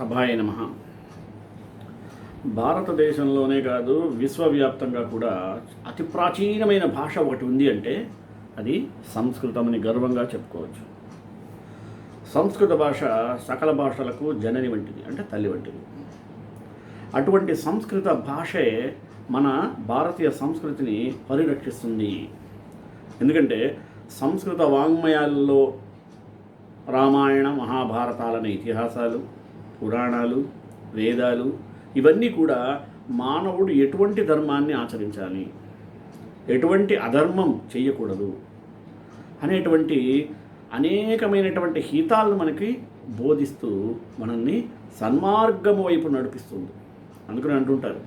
సభాయ నమః. భారతదేశంలోనే కాదు విశ్వవ్యాప్తంగా కూడా అతి ప్రాచీనమైన భాష ఒకటి ఉంది అంటే అది సంస్కృతం అని గర్వంగా చెప్పుకోవచ్చు. సంస్కృత భాష సకల భాషలకు జనని వంటిది, అంటే తల్లి వంటిది. అటువంటి సంస్కృత భాషే మన భారతీయ సంస్కృతిని పరిరక్షిస్తుంది. ఎందుకంటే సంస్కృత వాంగ్మయాల్లో రామాయణ మహాభారతాలనే ఇతిహాసాలు, పురాణాలు, వేదాలు ఇవన్నీ కూడా మానవుడు ఎటువంటి ధర్మాన్ని ఆచరించాలి, ఎటువంటి అధర్మం చేయకూడదు అనేటువంటి అనేకమైనటువంటి హితాలను మనకి బోధిస్తూ మనల్ని సన్మార్గము వైపు నడిపిస్తుంది. అందుకని అంటుంటారు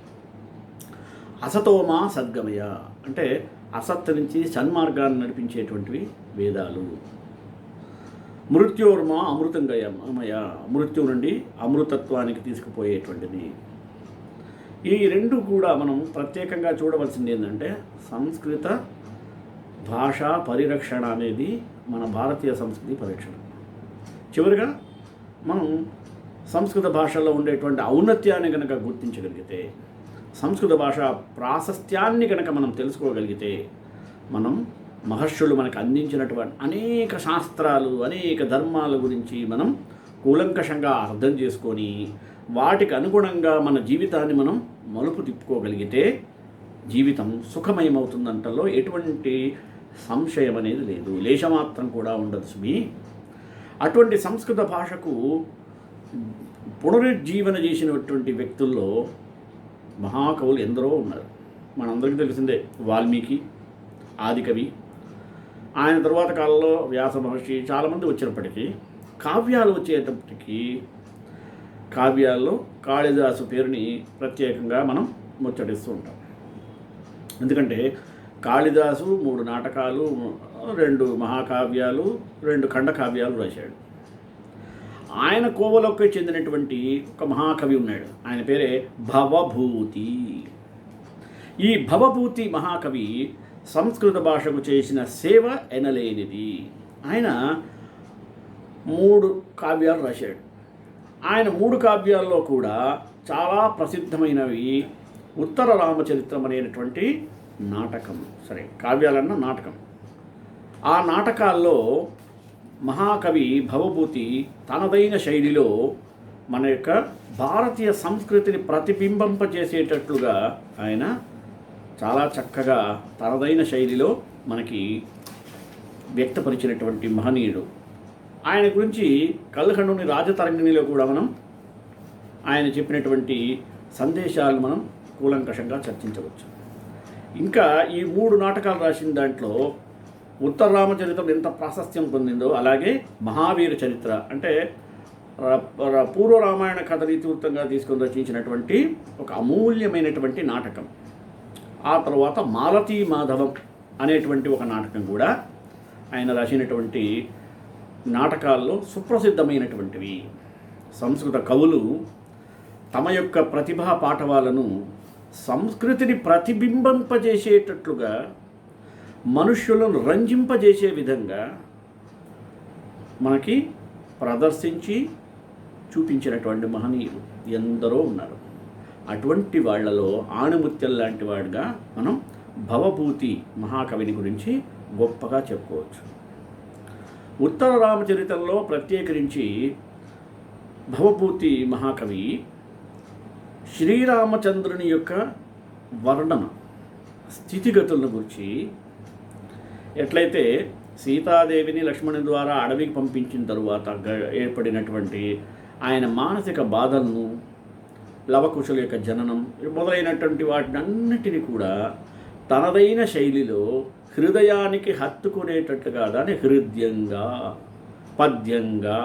అసతోమా సద్గమయ, అంటే అసత్ నుంచి సన్మార్గాన్ని నడిపించేటువంటివి వేదాలు. మృత్యోర్మా అమృతంగమయ, మృత్యు నుండి అమృతత్వానికి తీసుకుపోయేటువంటిది. ఈ రెండు కూడా మనం ప్రత్యేకంగా చూడవలసింది ఏంటంటే సంస్కృత భాషా పరిరక్షణ అనేది మన భారతీయ సంస్కృతి పరిరక్షణ. చివరిగా మనం సంస్కృత భాషలో ఉండేటువంటి ఔన్నత్యాన్ని కనుక గుర్తించగలిగితే, సంస్కృత భాష ప్రాశస్త్యాన్ని కనుక మనం తెలుసుకోగలిగితే, మనం మహర్షులు మనకు అందించినటువంటి అనేక శాస్త్రాలు, అనేక ధర్మాల గురించి మనం కూలంకషంగా అర్థం చేసుకొని వాటికి అనుగుణంగా మన జీవితాన్ని మనం మలుపు తిప్పుకోగలిగితే జీవితం సుఖమయమవుతుందంటలో ఎటువంటి సంశయం అనేది లేదు, లేశమాత్రం కూడా ఉండదు సుమి. అటువంటి సంస్కృత భాషకు పునరుజ్జీవన చేసినటువంటి వ్యక్తుల్లో మహాకవులు ఎందరో ఉన్నారు. మనందరికీ తెలిసిందే వాల్మీకి ఆదికవి, ఆయన తర్వాత కాలంలో వ్యాస మహర్షి, చాలామంది వచ్చినప్పటికీ కావ్యాలు వచ్చేటప్పటికీ కావ్యాల్లో కాళిదాసు పేరుని ప్రత్యేకంగా మనం ముచ్చటిస్తూ ఉంటాం. ఎందుకంటే కాళిదాసు 3 నాటకాలు, 2 మహాకావ్యాలు, 2 ఖండకావ్యాలు రాశాడు. ఆయన కోవలోకి చెందినటువంటి ఒక మహాకవి ఉన్నాడు, ఆయన పేరే భవభూతి. ఈ భవభూతి మహాకవి సంస్కృత భాషకు చేసిన సేవ ఎనలేనిది. ఆయన 3 కావ్యాలు రాశాడు. ఆయన 3 కావ్యాల్లో కూడా చాలా ప్రసిద్ధమైనవి ఉత్తర రామచరిత్రం అనేటువంటి నాటకం. సరే, కావ్యాలన్న నాటకం. ఆ నాటకాల్లో మహాకవి భవభూతి తనదైన శైలిలో మన యొక్క భారతీయ సంస్కృతిని ప్రతిబింబింపజేసేటట్లుగా ఆయన చాలా చక్కగా తనదైన శైలిలో మనకి వ్యక్తపరిచినటువంటి మహనీయుడు. ఆయన గురించి కల్హణుని రాజతరంగిణిలో కూడా మనం ఆయన చెప్పినటువంటి సందేశాలు మనం కూలంకషంగా చర్చించవచ్చు. ఇంకా ఈ 3 నాటకాలు రాసిన దాంట్లో ఉత్తర రామచరిత్రం ఎంత ప్రాశస్త్యం పొందిందో, అలాగే మహావీర చరిత్ర అంటే పూర్వ రామాయణ కథని ఇతివృత్తంగా తీసుకొని రచించినటువంటి ఒక అమూల్యమైనటువంటి నాటకం. ఆ తర్వాత మాలతీ మాధవం అనేటువంటి ఒక నాటకం కూడా ఆయన రాసినటువంటి నాటకాల్లో సుప్రసిద్ధమైనటువంటివి. సంస్కృత కవులు తమ యొక్క ప్రతిభా పాఠవాలను సంస్కృతిని ప్రతిబింబింపజేసేటట్లుగా, మనుష్యులను రంజింపజేసే విధంగా మనకి ప్రదర్శించి చూపించినటువంటి మహనీయులు ఎందరో ఉన్నారు. అటువంటి వాళ్ళలో ఆణిముత్యం లాంటి వాడిగా మనం భవభూతి మహాకవిని గురించి గొప్పగా చెప్పుకోవచ్చు. ఉత్తర రామచరితంలో ప్రత్యేకించి భవభూతి మహాకవి శ్రీరామచంద్రుని యొక్క వర్ణన, స్థితిగతులను గురించి, ఎట్లయితే సీతాదేవిని లక్ష్మణుని ద్వారా అడవికి పంపించిన తరువాత ఏర్పడినటువంటి ఆయన మానసిక బాధలను, లవకుశుల యొక్క జననం మొదలైనటువంటి వాటిని అన్నిటినీ కూడా తనదైన శైలిలో హృదయానికి హత్తుకునేటట్లుగా, దాన్ని హృదయంగా, పద్యంగా,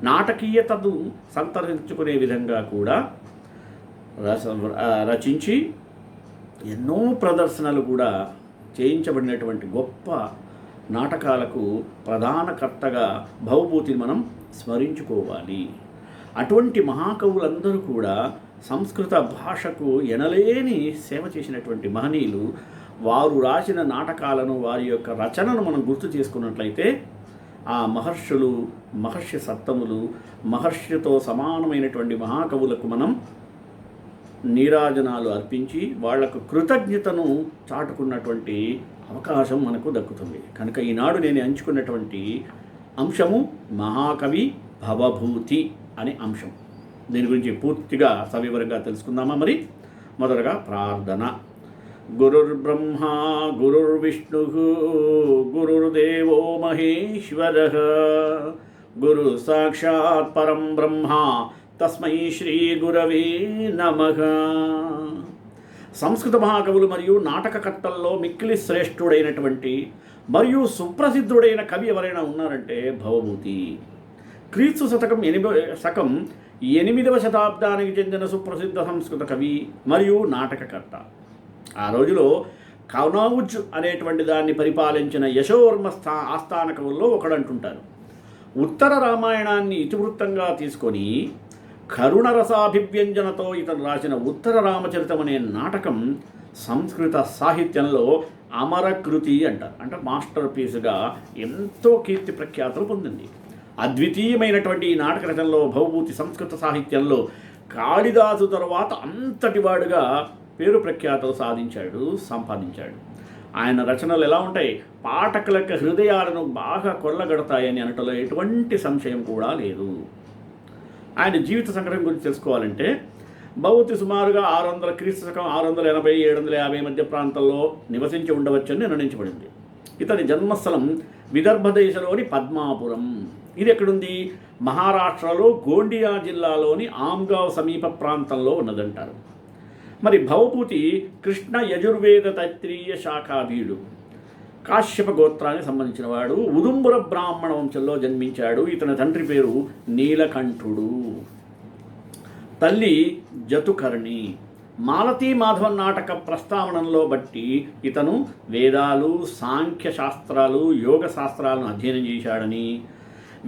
నాటకీయతను సంతరించుకునే విధంగా కూడా రచించి ఎన్నో ప్రదర్శనలు కూడా చేయించబడినటువంటి గొప్ప నాటకాలకు ప్రధానకర్తగా భవభూతిని మనం స్మరించుకోవాలి. అటువంటి మహాకవులందరూ కూడా సంస్కృత భాషకు ఎనలేని సేవ చేసినటువంటి మహనీయులు. వారు రాసిన నాటకాలను, వారి యొక్క రచనను మనం గుర్తు చేసుకున్నట్లయితే ఆ మహర్షులు, మహర్షి సత్తములు, మహర్షితో సమానమైనటువంటి మహాకవులకు మనం నీరాజనాలు అర్పించి వాళ్లకు కృతజ్ఞతను చాటుకున్నటువంటి అవకాశం మనకు దక్కుతుంది. కనుక ఈనాడు నేను ఎంచుకున్నటువంటి అంశము మహాకవి భవభూతి అనే అంశం. దీని గురించి పూర్తిగా సవివరంగా తెలుసుకుందామా? మరి మొదటగా ప్రార్థన. గురుర్బ్రహ్మ గురుర్విష్ణు గురుర్దేవో మహేశ్వరః గురు సాక్షాత్ పరం బ్రహ్మ తస్మై శ్రీ గురవే నమః. సంస్కృత మహాకవులు మరియు నాటకకర్తల్లో మిక్కిలి శ్రేష్ఠుడైనటువంటి మరియు సుప్రసిద్ధుడైన కవి ఎవరైనా ఉన్నారంటే భవభూతి. క్రీస్తు శకం 8వ శతాబ్దానికి చెందిన సుప్రసిద్ధ సంస్కృత కవి మరియు నాటకకర్త. ఆ రోజులో కనౌజ్ అనేటువంటి దాన్ని పరిపాలించిన యశోవర్మ ఆస్థాన కవుల్లో ఒకడంటుంటారు. ఉత్తర రామాయణాన్ని ఇతివృత్తంగా తీసుకొని కరుణరసాభివ్యంజనతో ఇతను రాసిన ఉత్తర రామచరితం అనే నాటకం సంస్కృత సాహిత్యంలో అమరకృతి అంటారు. అంటే మాస్టర్ పీస్గా ఎంతో కీర్తి ప్రఖ్యాతులు పొందింది. అద్వితీయమైనటువంటి ఈ నాటక రచనలో భవభూతి సంస్కృత సాహిత్యంలో కాళిదాసు తరువాత అంతటివాడుగా పేరు ప్రఖ్యాతులు సంపాదించాడు. ఆయన రచనలు ఎలా ఉంటాయి? పాఠకులకు హృదయాలను బాగా కొల్లగడతాయని అనటంలో ఎటువంటి సంశయం కూడా లేదు. ఆయన జీవిత సంఘటన గురించి తెలుసుకోవాలంటే భవభూతి సుమారుగా 600 క్రీస్తు శకం 680 750 మధ్య ప్రాంతంలో నివసించి ఉండవచ్చని నిర్ణయించబడింది. ఇతని జన్మస్థలం విదర్భ దేశంలోని పద్మాపురం. ఇది ఎక్కడుంది? మహారాష్ట్రలో గోండియా జిల్లాలోని ఆమ్గావ్ సమీప ప్రాంతంలో ఉన్నదంటారు. మరి భవభూతి కృష్ణ యజుర్వేద తైత్రీయ శాఖాభీయుడు. కాశ్యప గోత్రానికి సంబంధించిన వాడు. ఉదుంబుర బ్రాహ్మణ వంశంలో జన్మించాడు. ఇతని తండ్రి పేరు నీలకంఠుడు, తల్లి జతుకర్ణి. మాలతీ మాధవన్ నాటక ప్రస్తావనలో బట్టి ఇతను వేదాలు, సాంఖ్య శాస్త్రాలు, యోగ శాస్త్రాలను అధ్యయనం చేశాడని,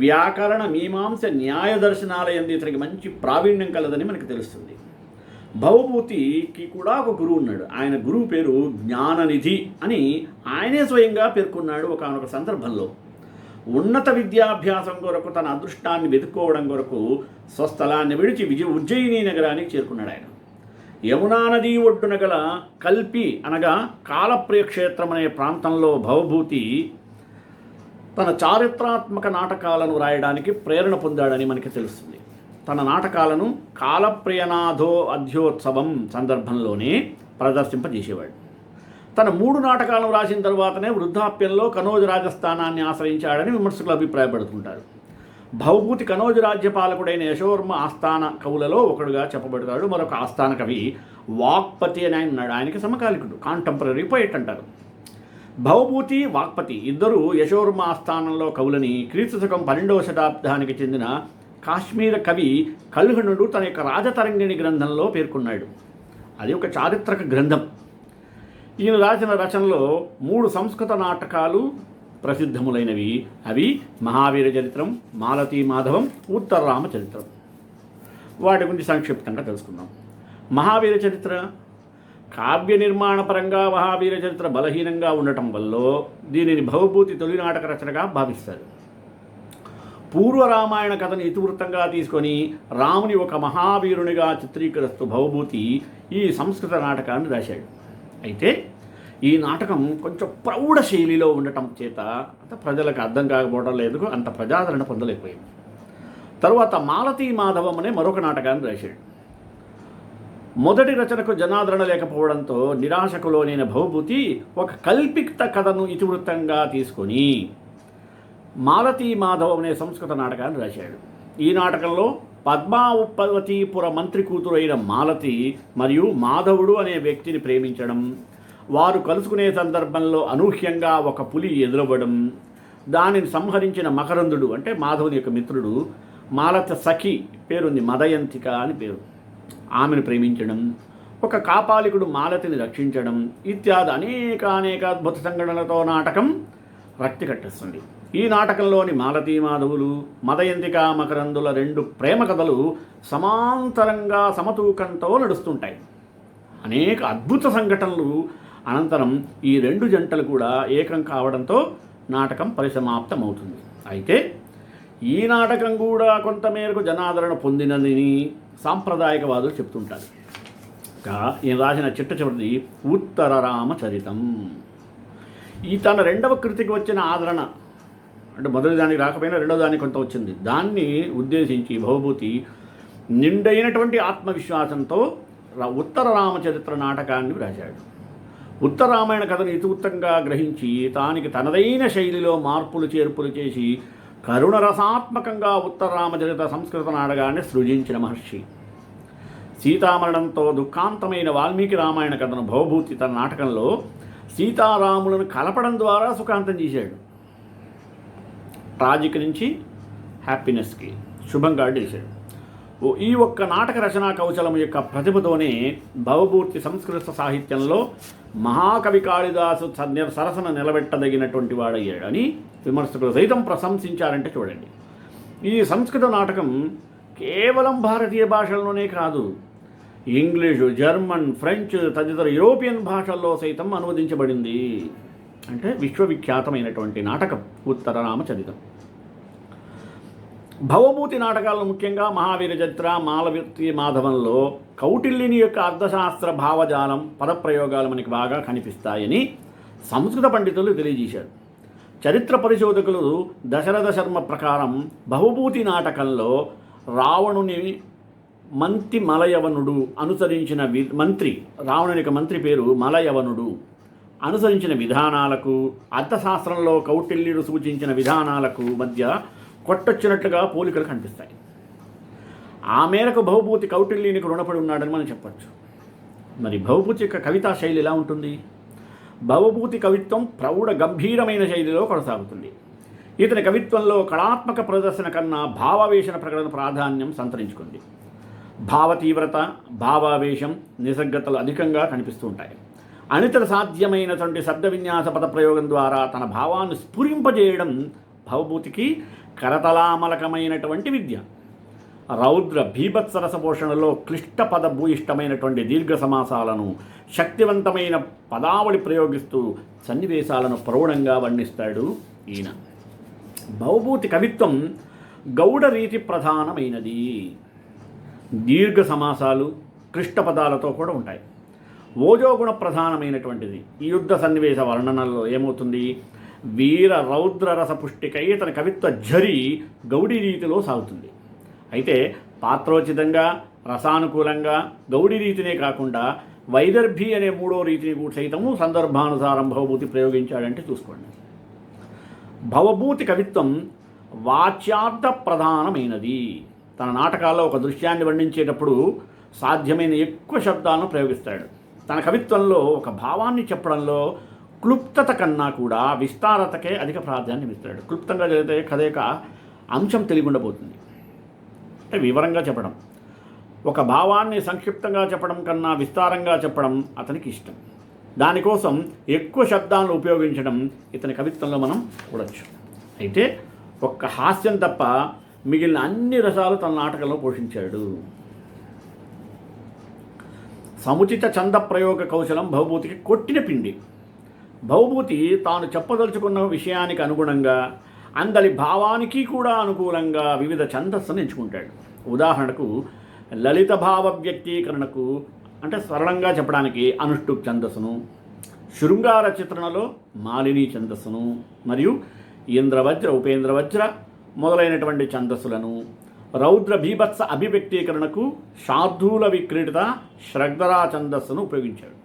వ్యాకరణ, మీమాంస, న్యాయ దర్శనాల యందు ఇతనికి మంచి ప్రావీణ్యం కలదని మనకు తెలుస్తుంది. భవభూతికి కూడా ఒక గురువు ఉన్నాడు. ఆయన గురువు పేరు జ్ఞాననిధి అని ఆయనే స్వయంగా పేర్కొన్నాడు ఒకానొక సందర్భంలో. ఉన్నత విద్యాభ్యాసం కొరకు తన అదృష్టాన్ని వెతుక్కోవడం కొరకు స్వస్థలాన్ని విడిచి ఉజ్జయిని నగరానికి చేరుకున్నాడు. ఆయన యమునా నదీ ఒడ్డున గల కల్పి అనగా కాలప్రియ క్షేత్రం అనే ప్రాంతంలో భవభూతి తన చారిత్రాత్మక నాటకాలను రాయడానికి ప్రేరణ పొందాడని మనకి తెలుస్తుంది. తన నాటకాలను కాలప్రియనాథో అధ్యోత్సవం సందర్భంలోనే ప్రదర్శింపజేసేవాడు. తన 3 నాటకాలను రాసిన తర్వాతనే వృద్ధాప్యంలో కనౌజ్ రాజస్థానాన్ని ఆశ్రయించాడని విమర్శకులు అభిప్రాయపడుతుంటారు. భవభూతి కనౌజ్ రాజ్యపాలకుడైన యశోవర్మ ఆస్థాన కవులలో ఒకడుగా చెప్పబడతాడు. మరొక ఆస్థాన కవి వాక్పతి అని ఆయన ఉన్నాడు. ఆయనకి సమకాలికుడు, కాంటెంపరీ పోయిట్ అంటారు. భవభూతి, వాక్పతి ఇద్దరు యశోవర్మ ఆస్థానంలో కవులని క్రీస్తు శకం 12వ శతాబ్దానికి చెందిన కాశ్మీర కవి కల్హణుడు తన యొక్క రాజతరంగిణి గ్రంథంలో పేర్కొన్నాడు. అది ఒక చారిత్రక గ్రంథం. ఈయన రాసిన రచనలో 3 సంస్కృత నాటకాలు ప్రసిద్ధములైనవి. అవి మహావీర చరిత్రం, మాలతీ మాధవం, ఉత్తర రామచరిత్రం. వాటి గురించి సంక్షిప్తంగా తెలుసుకుందాం. మహావీర చరిత్ర కావ్య నిర్మాణ పరంగా మహావీర చరిత్ర బలహీనంగా ఉండటం వల్ల దీనిని భవభూతి తొలి నాటక రచనగా భావిస్తారు. పూర్వ రామాయణ కథను ఇతివృత్తంగా తీసుకొని రాముని ఒక మహావీరునిగా చిత్రీకరిస్తూ భవభూతి ఈ సంస్కృత నాటకాన్ని రాశాడు. అయితే ఈ నాటకం కొంచెం ప్రౌఢ శైలిలో ఉండటం చేత అంత ప్రజలకు అర్థం కాకపోవడం లేదు, అంత ప్రజాదరణ పొందలేకపోయింది. తరువాత మాలతీ మాధవం అనే మరొక నాటకాన్ని రాశాడు. మొదటి రచనకు జనాదరణ లేకపోవడంతో నిరాశకు లోనైన భవభూతి ఒక కల్పిత కథను ఇతివృత్తంగా తీసుకొని మాలతీ మాధవం అనే సంస్కృత నాటకాన్ని రాశాడు. ఈ నాటకంలో పద్మావతీపుర మంత్రి కూతురైన మాలతి మరియు మాధవుడు అనే వ్యక్తిని ప్రేమించడం, వారు కలుసుకునే సందర్భంలో అనూహ్యంగా ఒక పులి ఎదురవ్వడం, దానిని సంహరించిన మకరందుడు అంటే మాధవుని యొక్క మిత్రుడు, మాలత సఖి పేరుంది మదయంతిక అని పేరు, ఆమెను ప్రేమించడం, ఒక కాపాలికుడు మాలతిని రక్షించడం ఇత్యాది అనేక అద్భుత సంఘటనలతో నాటకం రక్తి కట్టిస్తుంది. ఈ నాటకంలోని మాలతీ మాధవులు, మదయంతిక మకరందుల 2 ప్రేమ కథలు సమాంతరంగా సమతూకంతో నడుస్తుంటాయి. అనేక అద్భుత సంఘటనలు అనంతరం ఈ 2 జంటలు కూడా ఏకం కావడంతో నాటకం పరిసమాప్తమవుతుంది. అయితే ఈ నాటకం కూడా కొంతమేరకు జనాదరణ పొందినదని సాంప్రదాయకవాదులు చెప్తుంటారు. ఈయన రాసిన చిట్ట చివరిది ఉత్తర రామచరితం. ఈ తన రెండవ కృతికి వచ్చిన ఆదరణ, అంటే మొదటి దానికి రాకపోయినా రెండో దానికి కొంత వచ్చింది. దాన్ని ఉద్దేశించి భవభూతి నిండైనటువంటి ఆత్మవిశ్వాసంతో ఉత్తర రామచరిత్ర నాటకాన్ని రాశాడు. ఉత్తర రామాయణ కథను ఇతివృత్తంగా గ్రహించి తానికి తనదైన శైలిలో మార్పులు చేర్పులు చేసి కరుణరసాత్మకంగా ఉత్తర రామచరిత సంస్కృత నాటకాన్ని సృజించిన మహర్షి. సీతామరణంతో దుఃఖాంతమైన వాల్మీకి రామాయణ కథను భవభూతి తన నాటకంలో సీతారాములను కలపడం ద్వారా సుఖాంతం చేశాడు. ట్రాజిక్ నుంచి హ్యాపీనెస్కి శుభంగా చేశాడు. ఈ ఒక్క నాటక రచనా కౌశలం యొక్క ప్రతిభతోనే భవభూతి సంస్కృత సాహిత్యంలో మహాకవి కాళిదాసు సరసన నిలబెట్టదగినటువంటి వాడయ్యాడని విమర్శకులు సైతం ప్రశంసించారంటే చూడండి. ఈ సంస్కృత నాటకం కేవలం భారతీయ భాషల్లోనే కాదు, ఇంగ్లీషు, జర్మన్, ఫ్రెంచ్ తదితర యూరోపియన్ భాషల్లో సైతం అనువదించబడింది. అంటే విశ్వవిఖ్యాతమైనటువంటి నాటకం ఉత్తర రామచరితం. భవభూతి నాటకాల్లో ముఖ్యంగా మహావీర చరిత్ర, మాలవీర్తి మాధవంలో కౌటిల్యుని యొక్క అర్థశాస్త్ర భావజాలం, పదప్రయోగాలు మనకి బాగా కనిపిస్తాయని సంస్కృత పండితులు తెలియజేశారు. చరిత్ర పరిశోధకులు దశరథ శర్మ ప్రకారం భవభూతి నాటకంలో రావణుని మంత్రి మలయవనుడు అనుసరించిన రావణుని యొక్క మంత్రి పేరు మలయవనుడు అనుసరించిన విధానాలకు, అర్థశాస్త్రంలో కౌటిల్యుడు సూచించిన విధానాలకు మధ్య కొట్టొచ్చినట్లుగా పోలికలు కనిపిస్తాయి. ఆ మేరకు భవభూతి కౌటిల్యునికి రుణపడి ఉన్నాడని మనం చెప్పచ్చు. మరి భవభూతి యొక్క కవితా శైలి ఎలా ఉంటుంది? భవభూతి కవిత్వం ప్రౌఢ గంభీరమైన శైలిలో కొనసాగుతుంది. ఇతని కవిత్వంలో కళాత్మక ప్రదర్శన కన్నా భావావేశన ప్రకటన ప్రాధాన్యం సంతరించుకుంది. భావ తీవ్రత, భావావేశం, నిసర్గతలు అధికంగా కనిపిస్తూ ఉంటాయి. అనితర సాధ్యమైనటువంటి శబ్ద విన్యాస పదప్రయోగం ద్వారా తన భావాన్ని స్ఫురింపజేయడం భవభూతికి కరతలామలకమైనటువంటి విద్య. రౌద్ర భీభత్సరస పోషణలో క్లిష్ట పద భూయిష్టమైనటువంటి దీర్ఘ సమాసాలను, శక్తివంతమైన పదావళి ప్రయోగిస్తూ సన్నివేశాలను ప్రౌఢంగా వర్ణిస్తాడు ఈయన. భవభూతి కవిత్వం గౌడ రీతి ప్రధానమైనది. దీర్ఘ సమాసాలు, క్లిష్ట పదాలతో కూడా ఉంటాయి. ఓజోగుణ ప్రధానమైనటువంటిది. ఈ యుద్ధ సన్నివేశ వర్ణనలో ఏమవుతుంది? వీర రౌద్ర రస పుష్టికై తన కవిత్వ ఝరి గౌడీ రీతిలో సాగుతుంది. అయితే పాత్రోచితంగా, రసానుకూలంగా గౌడీ రీతినే కాకుండా వైదర్భి అనే మూడో రీతిని కూడా సైతము సందర్భానుసారం భవభూతి ప్రయోగించాడంటే చూసుకోండి. భవభూతి కవిత్వం వాచ్యార్థ ప్రధానమైనది. తన నాటకాల్లో ఒక దృశ్యాన్ని వర్ణించేటప్పుడు సాధ్యమైన ఎక్కువ శబ్దాలను ప్రయోగిస్తాడు. తన కవిత్వంలో ఒక భావాన్ని చెప్పడంలో క్లుప్తత కన్నా కూడా విస్తారతకే అధిక ప్రాధాన్యం ఇస్తాడు. క్లుప్తంగా జరిగితే కథ యొక్క అంశం తెలియకుండా పోతుంది. అంటే వివరంగా చెప్పడం, ఒక భావాన్ని సంక్షిప్తంగా చెప్పడం కన్నా విస్తారంగా చెప్పడం అతనికి ఇష్టం. దానికోసం ఎక్కువ శబ్దాలను ఉపయోగించడం ఇతని కవిత్వంలో మనం చూడవచ్చు. అయితే ఒక్క హాస్యం తప్ప మిగిలిన అన్ని రసాలు తన నాటకంలో పోషించాడు. సముచిత ఛంద ప్రయోగ కౌశలం భవభూతికి కొట్టిన పిండి. భవభూతి తాను చెప్పదలుచుకున్న విషయానికి అనుగుణంగా, అందరి భావానికి కూడా అనుకూలంగా వివిధ ఛందస్సును ఎంచుకుంటాడు. ఉదాహరణకు లలిత భావ వ్యక్తీకరణకు, అంటే సరళంగా చెప్పడానికి అనుష్టుప్ ఛందస్సును, శృంగార చిత్రణలో మాలిని ఛందస్సును, మరియు ఇంద్రవజ్ర, ఉపేంద్రవజ్ర మొదలైనటువంటి ఛందస్సులను, రౌద్ర భీభత్స అభివ్యక్తీకరణకు శార్దూల విక్రీడిత శ్రగ్ధరా ఛందస్సును ఉపయోగించాడు.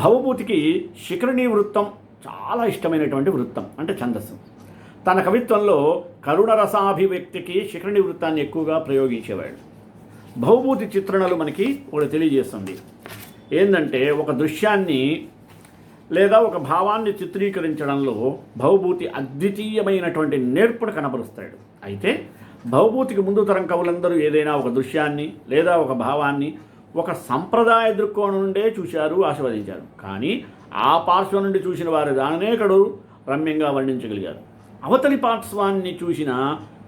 భవభూతికి శిఖరిణీ వృత్తం చాలా ఇష్టమైనటువంటి వృత్తం, అంటే ఛందస్సు. తన కవిత్వంలో కరుణరసాభివ్యక్తికి శిఖరిణీ వృత్తాన్ని ఎక్కువగా ప్రయోగించేవాడు. భవభూతి చిత్రణలు మనకి ఒకటి తెలియజేస్తుంది. ఏంటంటే ఒక దృశ్యాన్ని లేదా ఒక భావాన్ని చిత్రీకరించడంలో భవభూతి అద్వితీయమైనటువంటి నేర్పును కనబరుస్తాడు. అయితే భవభూతికి ముందు తరం కవులందరూ ఏదైనా ఒక దృశ్యాన్ని లేదా ఒక భావాన్ని ఒక సంప్రదాయ దృక్కోణం నుండే చూశారు, ఆస్వాదించారు. కానీ ఆ పార్శ్వం నుండి చూసిన వారు దానినే కడు రమ్యంగా వర్ణించగలిగారు. అవతలి పార్శ్వాన్ని చూసిన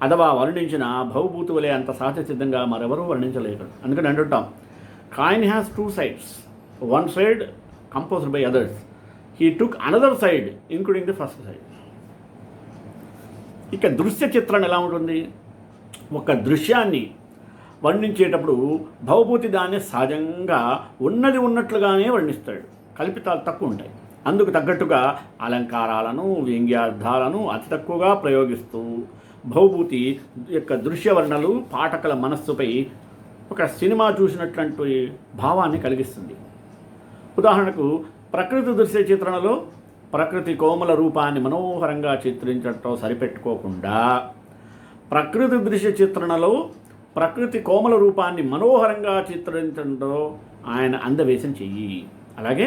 అథవా వర్ణించిన భవభూతి వలె అంత సహజసిద్ధంగా మరెవరూ వర్ణించలేరు. అందుకని అంటుంటాం, coin has two sides, one side composed by others, he took another side including the first side. ఇక దృశ్య చిత్రణ ఎలా ఉంటుంది? ఒక దృశ్యాన్ని వర్ణించేటప్పుడు భవభూతి దాన్ని సహజంగా ఉన్నది ఉన్నట్లుగానే వర్ణిస్తాడు, కల్పితాలు తక్కువ ఉంటాయి. అందుకు తగ్గట్టుగా అలంకారాలను వ్యంగ్యార్థాలను అతి తక్కువగా ప్రయోగిస్తూ భవభూతి యొక్క దృశ్యవర్ణలు పాఠకుల మనస్సుపై ఒక సినిమా చూసినటువంటి భావాన్ని కలిగిస్తుంది. ఉదాహరణకు ప్రకృతి దృశ్య చిత్రణలో ప్రకృతి కోమల రూపాన్ని మనోహరంగా చిత్రించడంతో సరిపెట్టుకోకుండా ప్రకృతి దృశ్య చిత్రణలో ప్రకృతి కోమల రూపాన్ని మనోహరంగా చిత్రించడంతో ఆయన అందవేశం చెయ్యి. అలాగే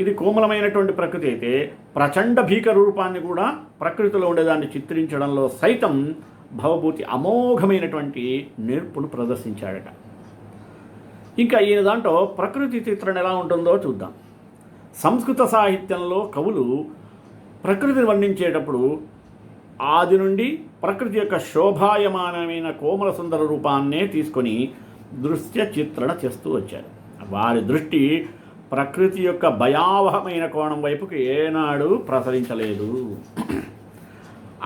ఇది కోమలమైనటువంటి ప్రకృతి అయితే ప్రచండ భీకర రూపాన్ని కూడా ప్రకృతిలో ఉండేదాన్ని చిత్రించడంలో సైతం భవభూతి అమోఘమైనటువంటి నేర్పును ప్రదర్శించాడట. ఇంకా ఈయన దాంట్లో ప్రకృతి చిత్రణ ఎలా ఉంటుందో చూద్దాం. సంస్కృత సాహిత్యంలో కవులు ప్రకృతిని వర్ణించేటప్పుడు ఆది నుండి ప్రకృతి యొక్క శోభాయమానమైన కోమల సుందర రూపాన్నే తీసుకొని దృశ్య చిత్రణ చేస్తూ వచ్చారు. వారి దృష్టి ప్రకృతి యొక్క భయావహమైన కోణం వైపుకి ఏనాడు ప్రసరించలేదు.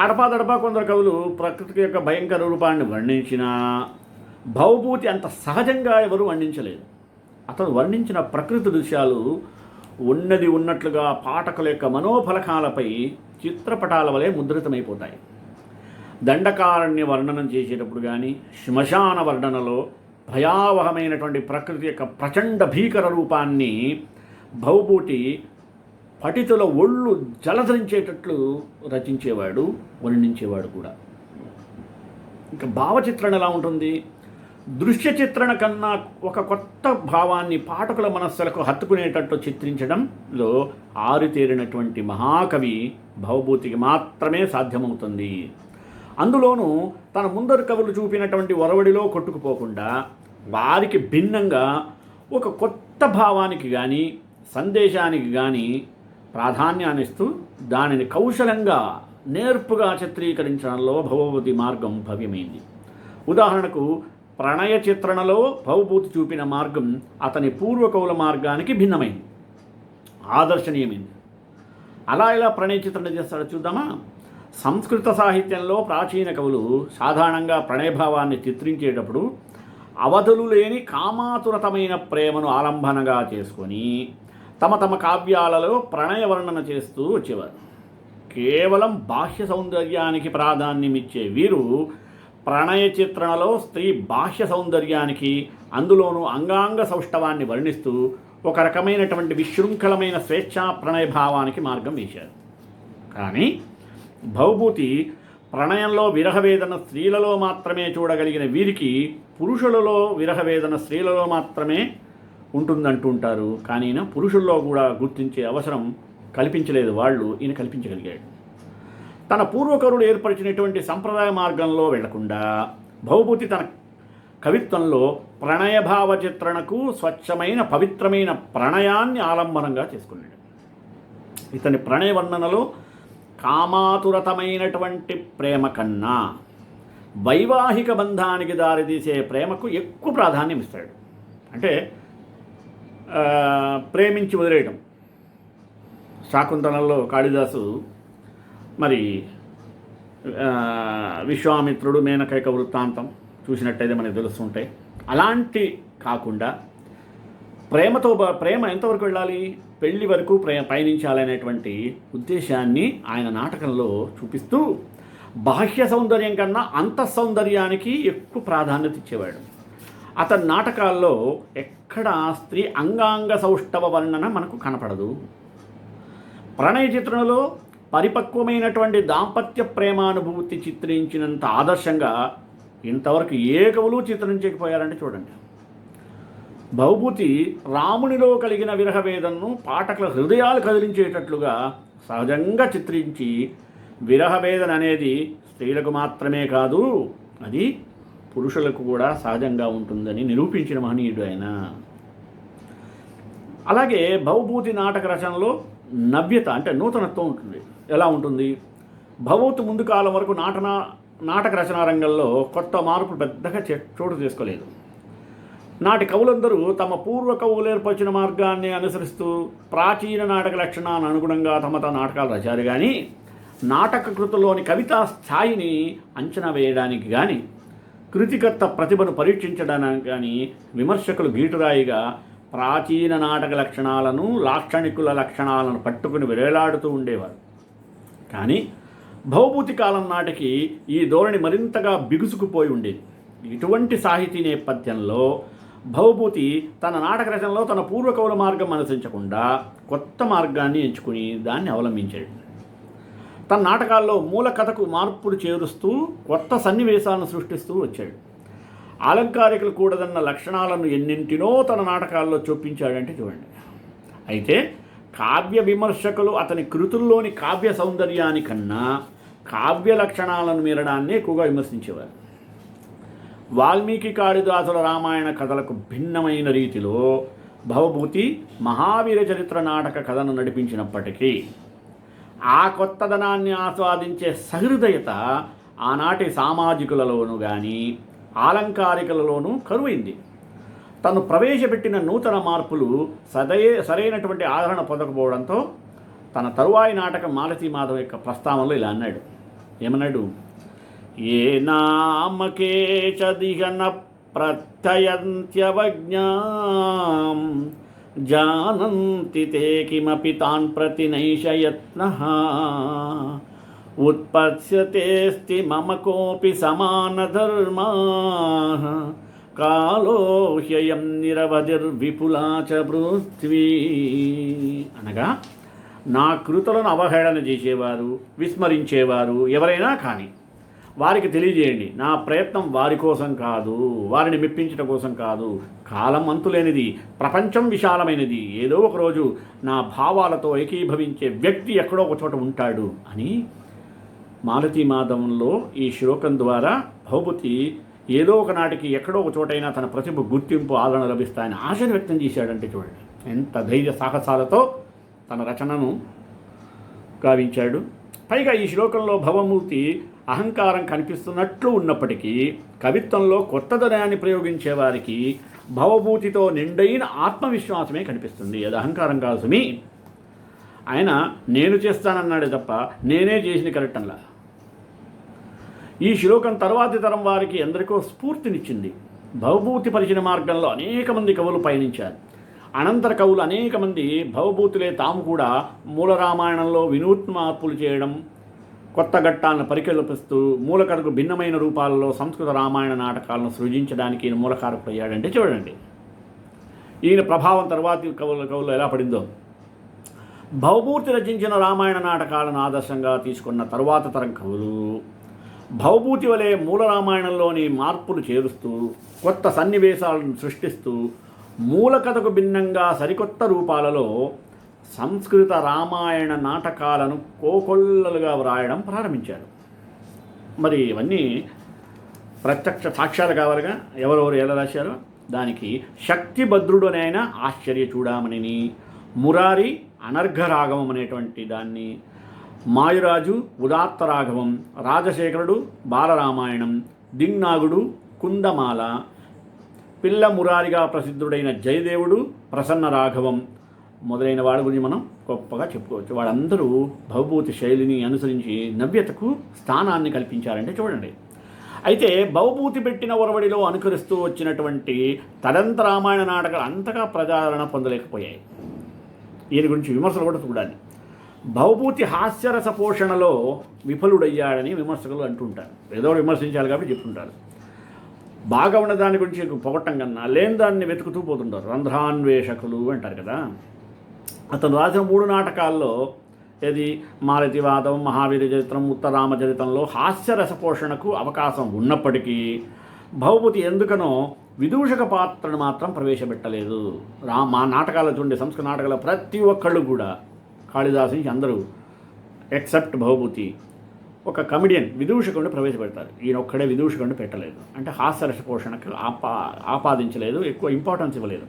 అడపాదడపా కొందరు కవులు ప్రకృతి యొక్క భయంకర రూపాన్ని వర్ణించినా భవభూతి అంత సహజంగా ఎవరు వర్ణించలేదు. అతను వర్ణించిన ప్రకృతి దృశ్యాలు ఉన్నది ఉన్నట్లుగా పాఠకుల యొక్క మనోఫలకాలపై చిత్రపటాల వలె ముద్రితమైపోతాయి. దండకారణ్య వర్ణనం చేసేటప్పుడు కానీ శ్మశాన వర్ణనలో భయావహమైనటువంటి ప్రకృతి యొక్క ప్రచండ భీకర రూపాన్ని భవభూతి పఠితుల ఒళ్ళు జలధరించేటట్లు రచించేవాడు, వర్ణించేవాడు కూడా. ఇంకా భావచిత్రణ ఎలా ఉంటుంది? దృశ్య చిత్రణ కన్నా ఒక కొత్త భావాన్ని పాఠకుల మనస్సులకు హత్తుకునేటట్టు చిత్రించడంలో ఆరితేరినటువంటి మహాకవి భవభూతికి మాత్రమే సాధ్యమవుతుంది. అందులోనూ తన ముందరు కవులు చూపినటువంటి ఒరవడిలో కొట్టుకుపోకుండా వారికి భిన్నంగా ఒక కొత్త భావానికి కానీ సందేశానికి కానీ ప్రాధాన్యాన్నిస్తూ దానిని కౌశలంగా నేర్పుగా చిత్రీకరించడంలో భవభూతి మార్గం భవ్యమైంది. ఉదాహరణకు ప్రణయ చిత్రణలో భవభూతి చూపిన మార్గం అతని పూర్వకవుల మార్గానికి భిన్నమైంది, ఆదర్శనీయమైంది. అలా ఎలా ప్రణయ చిత్రణ చేస్తాడో చూద్దామా? సంస్కృత సాహిత్యంలో ప్రాచీన కవులు సాధారణంగా ప్రణయభావాన్ని చిత్రించేటప్పుడు అవధులు లేని కామాతురతమైన ప్రేమను ఆలంబనగా చేసుకొని తమ తమ కావ్యాలలో ప్రణయ వర్ణన చేస్తూ వచ్చేవారు. కేవలం బాహ్య సౌందర్యానికి ప్రాధాన్యమిచ్చే వీరు ప్రణయ చిత్రణలో స్త్రీ బాహ్య సౌందర్యానికి, అందులోనూ అంగాంగ సౌష్ఠవాన్ని వర్ణిస్తూ ఒక రకమైనటువంటి విశృంఖలమైన స్వేచ్ఛా ప్రణయ భావానికి మార్గం వేశారు. కానీ భవభూతి ప్రణయంలో విరహవేదన స్త్రీలలో మాత్రమే చూడగలిగిన వీరికి పురుషులలో విరహవేదన స్త్రీలలో మాత్రమే ఉంటుందంటుంటారు. కానీ ఈయన పురుషుల్లో కూడా గుర్తించే అవసరం కల్పించలేదు, ఈయన కల్పించగలిగాడు. తన పూర్వకరుడు ఏర్పరిచినటువంటి సంప్రదాయ మార్గంలో వెళ్లకుండా భవభూతి తన కవిత్వంలో ప్రణయభావ చిత్రణకు స్వచ్ఛమైన పవిత్రమైన ప్రణయాన్ని ఆలంబనంగా చేసుకున్నాడు. ఇతని ప్రణయ వర్ణనలో కామాతురతమైనటువంటి ప్రేమ కన్నా వైవాహిక బంధానికి దారితీసే ప్రేమకు ఎక్కువ ప్రాధాన్యం ఇస్తాడు. అంటే ప్రేమించి వదిలేయటం. శాకుంతలంలో కాళిదాసు మరి విశ్వామిత్రుడు మేనకైక వృత్తాంతం చూసినట్టయితే మనకు తెలుస్తుంటాయి. అలాంటి కాకుండా ప్రేమ ఎంతవరకు వెళ్ళాలి, పెళ్లి వరకు పయనించాలనేటువంటి ఉద్దేశాన్ని ఆయన నాటకంలో చూపిస్తూ బాహ్య సౌందర్యం కన్నా అంతఃసౌందర్యానికి ఎక్కువ ప్రాధాన్యత ఇచ్చేవాడు. అతని నాటకాల్లో ఎక్కడ స్త్రీ అంగాంగ సౌష్ఠవ వర్ణన మనకు కనపడదు. ప్రణయ చిత్రణలో పరిపక్వమైనటువంటి దాంపత్య ప్రేమానుభూతి చిత్రించినంత ఆదర్శంగా ఇంతవరకు ఏ కవులు చిత్రించకపోయారంటే చూడండి. భవభూతి రామునిలో కలిగిన విరహవేదనను పాఠకుల హృదయాలు కదిలించేటట్లుగా సహజంగా చిత్రించి విరహవేదన అనేది స్త్రీలకు మాత్రమే కాదు, అది పురుషులకు కూడా సహజంగా ఉంటుందని నిరూపించిన మహనీయుడు ఆయన. అలాగే భవభూతి నాటక రచనలో నవ్యత అంటే నూతనత్వం ఉంటుంది. ఎలా ఉంటుంది? భవభూతి ముందు కాలం వరకు నాటక రచనా రంగంలో కొత్త మార్పులు పెద్దగా చోటు చేసుకోలేదు. నాటి కవులందరూ తమ పూర్వ కవులు ఏర్పరిచిన మార్గాన్ని అనుసరిస్తూ ప్రాచీన నాటక లక్షణాన్ని అనుగుణంగా తమ నాటకాలు రచారు. కానీ నాటక కృతిలోని కవితా స్థాయిని అంచనా వేయడానికి కానీ కృతికర్త ప్రతిభను పరీక్షించడానికి కానీ విమర్శకులు గీటురాయిగా ప్రాచీన నాటక లక్షణాలను లాక్షణికుల లక్షణాలను పట్టుకుని వేలాడుతూ ఉండేవారు. కానీ భవభూతి కాలం నాటికి ఈ ధోరణి మరింతగా బిగుసుకుపోయి ఉండేది. ఇటువంటి సాహితీ నేపథ్యంలో భవభూతి తన నాటక రచనలో తన పూర్వకవుల మార్గం అనుసరించకుండా కొత్త మార్గాన్ని ఎంచుకుని దాన్ని అవలంబించాడు. తన నాటకాల్లో మూల కథకు మార్పులు చేరుస్తూ కొత్త సన్నివేశాలను సృష్టిస్తూ వచ్చాడు. అలంకారికలు కూడదన్న లక్షణాలను ఎన్నింటినో తన నాటకాల్లో చూపించాడంటే చూడండి. అయితే కావ్య విమర్శకులు అతని కృతుల్లోని కావ్య సౌందర్యానికన్నా కావ్య లక్షణాలను మీరడాన్ని ఎక్కువగా విమర్శించేవారు. వాల్మీకి కాళిదాసుల రామాయణ కథలకు భిన్నమైన రీతిలో భవభూతి మహావీర చరిత్ర నాటక కథను నడిపించినప్పటికీ ఆ కొత్తదనాన్ని ఆస్వాదించే సహృదయత ఆనాటి సామాజికులలోనూ కానీ ఆలంకారికలలోనూ కరువైంది. తను ప్రవేశపెట్టిన నూతన మార్పులు సరైనటువంటి ఆదరణ పొందకపోవడంతో తన తరువాయి నాటకం మాలతీ మాధవ యొక్క ప్రస్తావనలో ఇలా అన్నాడు. ఏమన్నాడు? ఏ నామకే చదిహన ప్రత్యయంత్యవజ్ఞాం జానంతి తే కిమపి తాన్ ప్రతి నైషయత్నః ఉత్పత్స్యతేస్తి మమ కోపి సమానధర్మాః కాలో హ్యయం నిరవధిర్విపులా చ పృథ్వీ. అనగా నా కృతులను అవహేళన చేసేవారు, విస్మరించేవారు ఎవరైనా కానీ వారికి తెలియజేయండి, నా ప్రయత్నం వారి కోసం కాదు, వారిని మెప్పించడం కోసం కాదు. కాలం అంతులేనిది, ప్రపంచం విశాలమైనది. ఏదో ఒకరోజు నా భావాలతో ఏకీభవించే వ్యక్తి ఎక్కడో ఒక చోట ఉంటాడు అని మాలతీ మాధవంలో ఈ శ్లోకం ద్వారా భవభూతి ఏదో ఒకనాటికి ఎక్కడో ఒక చోటైనా తన ప్రతిభ గుర్తింపు ఆదరణ లభిస్తాయని ఆశను వ్యక్తం చేశాడంటే చూడండి. ఎంత ధైర్య సాహసాలతో తన రచనను గావించాడు. పైగా ఈ శ్లోకంలో భవభూతి అహంకారం కనిపిస్తున్నట్లు ఉన్నప్పటికీ కవిత్వంలో కొత్తదనాన్ని ప్రయోగించే వారికి భవభూతితో నిండైన ఆత్మవిశ్వాసమే కనిపిస్తుంది. అది అహంకారం కాదు సుమి. ఆయన నేను చేస్తానన్నాడే తప్ప నేనే చేసిన కరెక్ట్ అలా. ఈ శ్లోకం తర్వాతి తరం వారికి ఎందరికో స్ఫూర్తినిచ్చింది. భవభూతి పరిచిన మార్గంలో అనేక మంది కవులు పయనించారు. అనంతర కవులు అనేక మంది భవభూతులే తాము కూడా మూల రామాయణంలో వినూత్న మార్పులు చేయడం, కొత్త ఘట్టాలను పరికల్పిస్తూ మూలకథకు భిన్నమైన రూపాలలో సంస్కృత రామాయణ నాటకాలను సృజించడానికి ఈయన మూలకారకుడయ్యాడంటే చూడండి. ఈయన ప్రభావం తర్వాతి కవులు ఎలా పడిందో. భవభూతి రచించిన రామాయణ నాటకాలను ఆదర్శంగా తీసుకున్న తరువాత తరం కవులు భవభూతి వలె మూల రామాయణంలోని మార్పులు చేరుస్తూ కొత్త సన్నివేశాలను సృష్టిస్తూ మూలకథకు భిన్నంగా సరికొత్త రూపాలలో సంస్కృత రామాయణ నాటకాలను కోకొల్లలుగా వ్రాయడం ప్రారంభించారు. మరి ఇవన్నీ ప్రత్యక్ష సాక్ష్యాలు కావాలిగా. ఎవరెవరు ఎలా రాశారో దానికి శక్తిభద్రుడు అనే ఆయన ఆశ్చర్య చూడామణిని, మురారి అనర్ఘరాఘవం అనేటువంటి దాన్ని, మాయురాజు ఉదాత్త రాఘవం, రాజశేఖరుడు బాలరామాయణం, దింగ్నాగుడు కుందమాల, పిల్ల మురారిగా ప్రసిద్ధుడైన జయదేవుడు ప్రసన్న రాఘవం మొదలైన వాడి గురించి మనం గొప్పగా చెప్పుకోవచ్చు. వాళ్ళందరూ భవభూతి శైలిని అనుసరించి నవ్యతకు స్థానాన్ని కల్పించారంటే చూడండి. అయితే భవభూతి పెట్టిన ఒరవడిలో అనుకరిస్తూ వచ్చినటువంటి తదంత రామాయణ నాటకాలు అంతగా ప్రజాదరణ పొందలేకపోయాయి. ఈయన గురించి విమర్శలు కూడా చూడాలి. భవభూతి హాస్యరస పోషణలో విఫలుడయ్యాడని విమర్శకులు అంటుంటారు. ఏదో విమర్శించాలి కాబట్టి చెప్తుంటారు. బాగా ఉన్న దాని గురించి పొగట్టం కన్నా లేని దాన్ని వెతుకుతూ పోతుంటారు. రంధ్రాన్వేషకులు అంటారు కదా. అతను రాసిన 3 నాటకాల్లో ఇది మాలతివాదం, మహావీర చరిత్రం, ఉత్తరామచరితంలో హాస్యరస పోషణకు అవకాశం ఉన్నప్పటికీ భవభూతి ఎందుకనో విదూషక పాత్రను మాత్రం ప్రవేశపెట్టలేదు. మా నాటకాల్లో చూడండి, సంస్కృత నాటకాల్లో ప్రతి ఒక్కళ్ళు కూడా కాళిదాసు నుంచి అందరూ ఎక్సెప్ట్ భవభూతి ఒక కమిడియన్ విదూషకుడిని ప్రవేశపెడతారు. ఈయన ఒక్కడే విదూషకుడిని పెట్టలేదు. అంటే హాస్యరస పోషణకు ఆపాదించలేదు, ఎక్కువ ఇంపార్టెన్స్ ఇవ్వలేదు.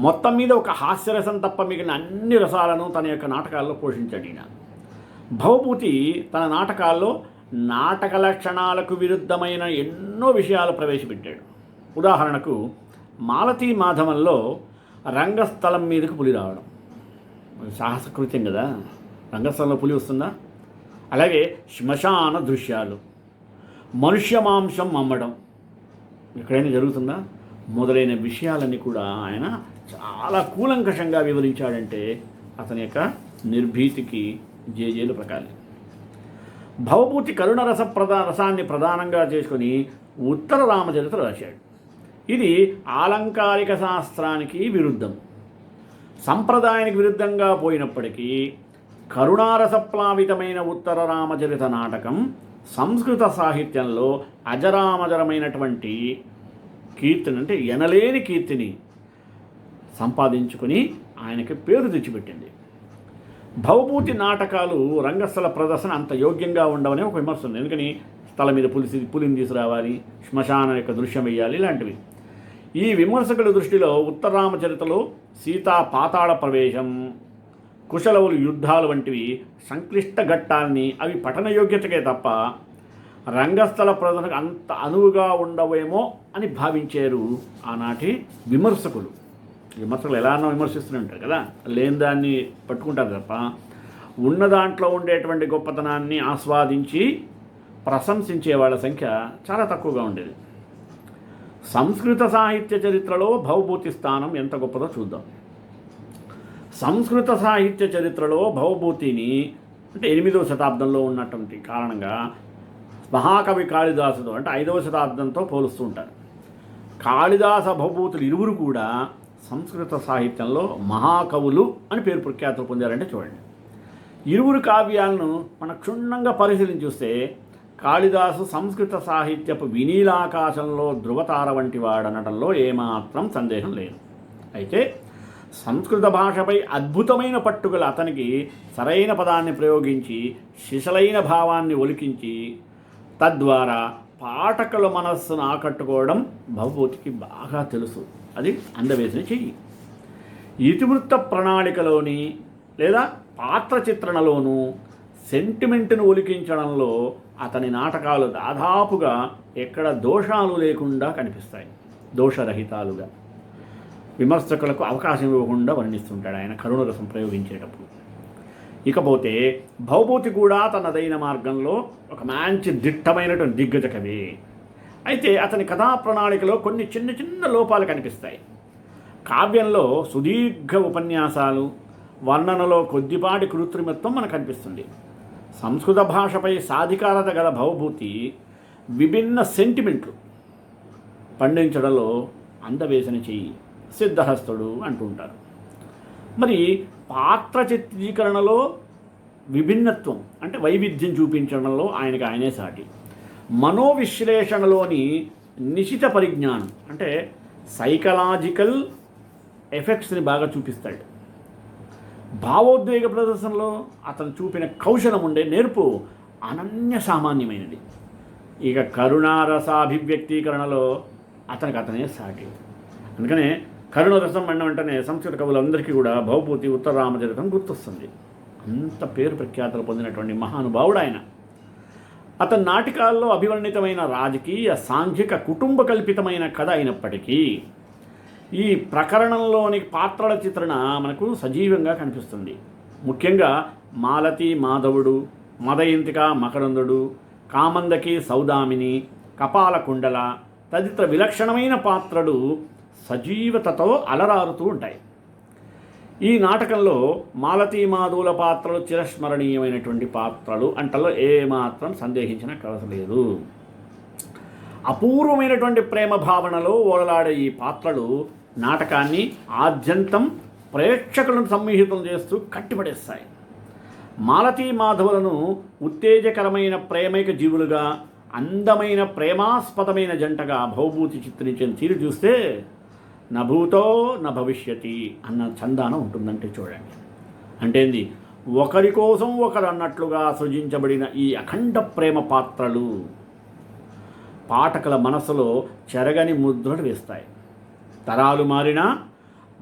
మొత్తం మీద ఒక హాస్యరసం తప్ప మిగిలిన అన్ని రసాలను తన యొక్క నాటకాల్లో పోషించాడు ఈయన. భవభూతి తన నాటకాల్లో నాటక లక్షణాలకు విరుద్ధమైన ఎన్నో విషయాలు ప్రవేశపెట్టాడు. ఉదాహరణకు మాలతీ మాధవంలో రంగస్థలం మీదకు పులి రావడం సాహసకృత్యం కదా. రంగస్థలంలో పులి వస్తుందా? అలాగే శ్మశాన దృశ్యాలు, మనుష్య మాంసం అమ్మడం ఎక్కడైనా జరుగుతుందా మొదలైన విషయాలన్నీ కూడా ఆయన చాలా కూలంకషంగా వివరించాడంటే అతని యొక్క నిర్భీతికి జేజేలు ప్రకాలి. భవభూతి కరుణరస రసాన్ని ప్రధానంగా చేసుకొని ఉత్తర రామచరిత్ర రాశాడు. ఇది ఆలంకారిక శాస్త్రానికి విరుద్ధం, సంప్రదాయానికి విరుద్ధంగా పోయినప్పటికీ కరుణారసప్లావితమైన ఉత్తర రామచరిత నాటకం సంస్కృత సాహిత్యంలో అజరామజరమైనటువంటి కీర్తిని, అంటే ఎనలేని కీర్తిని సంపాదించుకుని ఆయనకి పేరు తెచ్చిపెట్టింది. భవభూతి నాటకాలు రంగస్థల ప్రదర్శన అంత యోగ్యంగా ఉండవనే ఒక విమర్శ ఉంది. ఎందుకని స్థలం మీద పులిని తీసుకురావాలి, శ్మశానం యొక్క దృశ్యం వేయాలి, ఇలాంటివి. ఈ విమర్శకుల దృష్టిలో ఉత్తర రామచరితలో సీతా పాతాళ ప్రవేశం, కుశలవులు యుద్ధాలు వంటివి సంక్లిష్ట ఘట్టాల్ని అవి పఠన యోగ్యతకే తప్ప రంగస్థల ప్రదర్శనకు అంత అనువుగా ఉండవేమో అని భావించారు ఆనాటి విమర్శకులు. విమర్శకులు ఎలానో విమర్శిస్తూనే ఉంటారు కదా, లేని దాన్ని పట్టుకుంటారు తప్ప ఉన్న దాంట్లో ఉండేటువంటి గొప్పతనాన్ని ఆస్వాదించి ప్రశంసించే వాళ్ళ సంఖ్య చాలా తక్కువగా ఉండేది. సంస్కృత సాహిత్య చరిత్రలో భవభూతి స్థానం ఎంత గొప్పదో చూద్దాం. సంస్కృత సాహిత్య చరిత్రలో భవభూతిని అంటే 8వ శతాబ్దంలో ఉన్నటువంటి కారణంగా మహాకవి కాళిదాసుతో అంటే 5వ శతాబ్దంతో పోలుస్తూ ఉంటారు. కాళిదాస భవభూతులు ఇరువురు కూడా సంస్కృత సాహిత్యంలో మహాకవులు అని పేరు ప్రఖ్యాతులు పొందారంటే చూడండి. ఇరువురు కావ్యాలను మనం క్షుణ్ణంగా పరిశీలించి చూస్తే కాళిదాసు సంస్కృత సాహిత్యపు వినీలాకాశంలో ధృవతార వంటి వాడనటంలో ఏమాత్రం సందేహం లేదు. అయితే సంస్కృత భాషపై అద్భుతమైన పట్టుగల అతనికి సరైన పదాన్ని ప్రయోగించి శిశలైన భావాన్ని ఒలికించి తద్వారా పాఠకుల మనస్సును ఆకట్టుకోవడం భవభూతికి బాగా తెలుసు. అది అందవేసిన చెయ్యి. ఇతివృత్త ప్రణాళికలోని లేదా పాత్ర చిత్రణలోనూ సెంటిమెంట్ను ఒలికించడంలో అతని నాటకాలు దాదాపుగా ఎక్కడ దోషాలు లేకుండా కనిపిస్తాయి, దోషరహితాలుగా. విమర్శకులకు అవకాశం ఇవ్వకుండా వర్ణిస్తుంటాడు ఆయన కరుణరసం ప్రయోగించేటప్పుడు. ఇకపోతే భవభూతి కూడా తనదైన మార్గంలో ఒక మంచి దిట్టమైనటువంటి దిగ్గజ కవి. అయితే అతని కథా ప్రణాళికలో కొన్ని చిన్న చిన్న లోపాలు కనిపిస్తాయి. కావ్యంలో సుదీర్ఘ ఉపన్యాసాలు, వర్ణనలో కొద్దిపాటి కృత్రిమత్వం మనకు కనిపిస్తుంది. సంస్కృత భాషపై సాధికారత గల భవభూతి విభిన్న సెంటిమెంట్లు పండించడంలో అందవేసిన చెయ్యి, సిద్ధహస్తుడు అంటుంటారు. మరి పాత్ర చిత్రీకరణలో విభిన్నత్వం అంటే వైవిధ్యం చూపించడంలో ఆయనే సాటి. మనోవిశ్లేషణలోని నిశిత పరిజ్ఞానం అంటే సైకలాజికల్ ఎఫెక్ట్స్ని బాగా చూపిస్తాడు. భావోద్వేగ ప్రదర్శనలో అతను చూపిన కౌశలం ఉండే నేర్పు అనన్య సామాన్యమైనది. ఇక కరుణారసాభివ్యక్తీకరణలో అతనే సాటి. అందుకనే కరుణరసం అన్న వెంటనే సంస్కృత కవులందరికీ కూడా భవభూతి ఉత్తర రామచరితం గుర్తొస్తుంది. అంత పేరు ప్రఖ్యాతలు పొందినటువంటి మహానుభావుడు ఆయన. అతని నాటకాల్లో అభివర్ణితమైన రాజకీయ, సాంఘిక, కుటుంబ కల్పితమైన కథ అయినప్పటికీ ఈ ప్రకరణంలోని పాత్రల చిత్రణ మనకు సజీవంగా కనిపిస్తుంది. ముఖ్యంగా మాలతి మాధవుడు, మదయంతిక మకరందుడు, కామందకి సౌదామిని, కపాల కుండల తదితర విలక్షణమైన పాత్రలు సజీవతతో అలరారుతూ ఉంటాయి. ఈ నాటకంలో మాలతీ మాధవుల పాత్రలు చిరస్మరణీయమైనటువంటి పాత్రలు అంటలో ఏమాత్రం సందేహించిన కవస లేదు. అపూర్వమైనటువంటి ప్రేమ భావనలో ఓడలాడే ఈ పాత్రలు నాటకాన్ని ఆద్యంతం ప్రేక్షకులను సమ్మిళితం చేస్తూ కట్టిపడేస్తాయి. మాలతీ మాధవులను ఉత్తేజకరమైన ప్రేమైక జీవులుగా, అందమైన ప్రేమాస్పదమైన జంటగా భవభూతి చిత్రించిన తీరు చూస్తే నభూతో న భవిష్యతి అన్న చందానం ఉంటుందంటే చూడండి. అంటేంది, ఒకరి కోసం ఒకరు అన్నట్లుగా సృజించబడిన ఈ అఖండ ప్రేమ పాత్రలు పాఠకుల మనసులో చెరగని ముద్రలు వేస్తాయి. తరాలు మారినా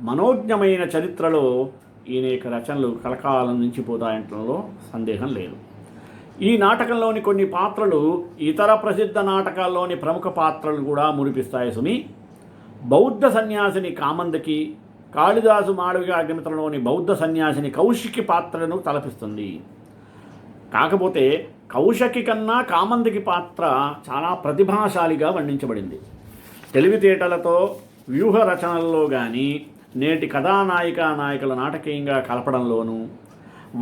మనోజ్ఞమైన చరిత్రలో ఈయన రచనలు కలకాలం నిలిచిపోతాయంటంలో సందేహం లేదు. ఈ నాటకంలోని కొన్ని పాత్రలు ఇతర ప్రసిద్ధ నాటకాల్లోని ప్రముఖ పాత్రలు కూడా మురిపిస్తాయి సుమి. బౌద్ధ సన్యాసిని కామందకి, కాళిదాసు మాళవిక అగ్నిమిత్రలోని బౌద్ధ సన్యాసిని కౌశికి పాత్రను తలపిస్తుంది. కాకపోతే కౌశకి కన్నా కామందికి పాత్ర చాలా ప్రతిభాశాలిగా వర్ణించబడింది. తెలివితేటలతో వ్యూహ రచనల్లో కానీ, నేటి కథానాయికా నాయకుల నాటకీయంగా కలపడంలోనూ,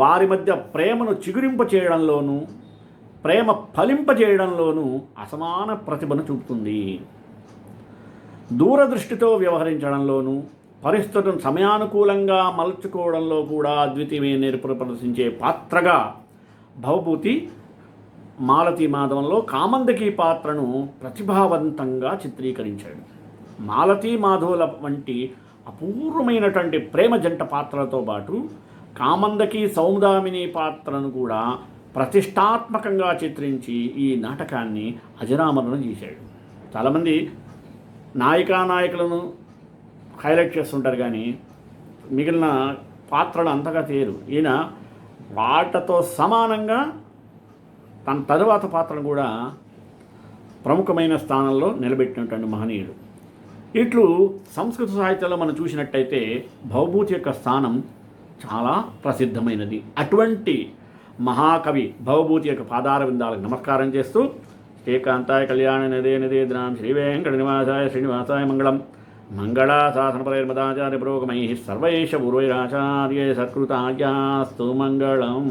వారి మధ్య ప్రేమను చిగురింపచేయడంలోనూ, ప్రేమ ఫలింపజేయడంలోనూ అసమాన ప్రతిభను చూపుతుంది. దూరదృష్టితో వ్యవహరించడంలోనూ, పరిస్థితులను సమయానుకూలంగా మలుచుకోవడంలో కూడా అద్వితీయమైన నేర్పును ప్రదర్శించే పాత్రగా భవభూతి మాలతీ మాధవంలో కామందకి పాత్రను ప్రతిభావంతంగా చిత్రీకరించాడు. మాలతీ మాధవుల వంటి అపూర్వమైనటువంటి ప్రేమ జంట పాత్రలతో పాటు కామందకి సౌదామిని పాత్రను కూడా ప్రతిష్టాత్మకంగా చిత్రించి ఈ నాటకాన్ని అజరామరణం చేశాడు. చాలామంది నాయకులను హైలైట్ చేస్తుంటారు, కానీ మిగిలిన పాత్రలు అంతగా తేరు. ఈయన వాటితో సమానంగా తన తరువాత పాత్రను కూడా ప్రముఖమైన స్థానంలో నిలబెట్టినటువంటి మహనీయుడు. ఇట్లు సంస్కృత సాహిత్యంలో మనం చూసినట్టయితే భవభూతి యొక్క స్థానం చాలా ప్రసిద్ధమైనది. అటువంటి మహాకవి భవభూతి యొక్క పాదార విందాలకు నమస్కారం చేస్తూ శ్రీకాంతాయ కళ్యాణ నిదే నిదేద్రాం శ్రీ వెంకట నివాసాయ శ్రీనివాసాయ మంగళం మంగళాశాసనపరైర్మదాచార్య పురోగమై సర్వైష పూర్వైరాచార్య సత్కృతాయాస్తు మంగళం.